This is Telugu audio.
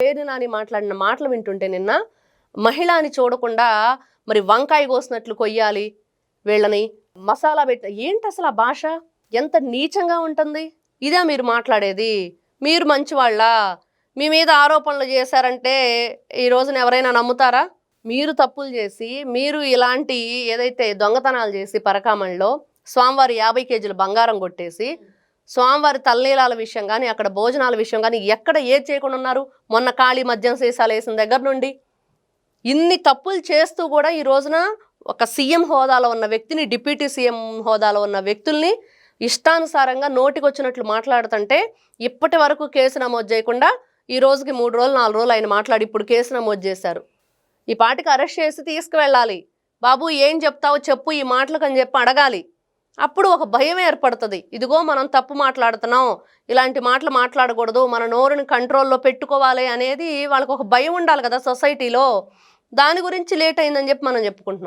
పేరు నాని మాట్లాడిన మాటలు వింటుంటే నిన్న మహిళ అని చూడకుండా మరి వంకాయ కోసినట్లు కొయ్యాలి వీళ్ళని, మసాలా ఏంటి అసలు ఆ భాష ఎంత నీచంగా ఉంటుంది? ఇదే మీరు మాట్లాడేది? మీరు మంచివాళ్ళా? మీ మీద ఆరోపణలు చేశారంటే ఈ రోజున ఎవరైనా నమ్ముతారా? మీరు తప్పులు చేసి, మీరు ఇలాంటి ఏదైతే దొంగతనాలు చేసి పరకామణిలో స్వామివారి 50 కేజీల బంగారం కొట్టేసి, స్వామివారి తల్లీలాల విషయం కానీ, అక్కడ భోజనాల విషయం కానీ ఎక్కడ ఏది చేయకుండా ఉన్నారు? మొన్న కాళీ మద్యం సీసాలు వేసిన దగ్గర నుండి ఇన్ని తప్పులు చేస్తూ కూడా ఈ రోజున ఒక సీఎం హోదాలో ఉన్న వ్యక్తిని, డిప్యూటీ సీఎం హోదాలో ఉన్న వ్యక్తుల్ని ఇష్టానుసారంగా నోటికొచ్చినట్లు మాట్లాడుతుంటే, ఇప్పటి వరకు కేసు నమోదు చేయకుండా ఈ రోజుకి 3 రోజులు 4 రోజులు ఆయన మాట్లాడి ఇప్పుడు కేసు నమోదు చేశారు. ఈ పాటికి అరెస్ట్ చేసి తీసుకువెళ్ళాలి. బాబు ఏం చెప్తావో చెప్పు ఈ మాటలకు అని చెప్పి అడగాలి. అప్పుడు ఒక భయం ఏర్పడుతుంది. ఇదిగో మనం తప్పు మాట్లాడుతున్నాం, ఇలాంటి మాటలు మాట్లాడకూడదు, మన నోరుని కంట్రోల్లో పెట్టుకోవాలి అనేది వాళ్ళకు ఒక భయం ఉండాలి కదా సొసైటీలో. దాని గురించి లేట్ అయిందని చెప్పి మనం చెప్పుకుంటున్నాం.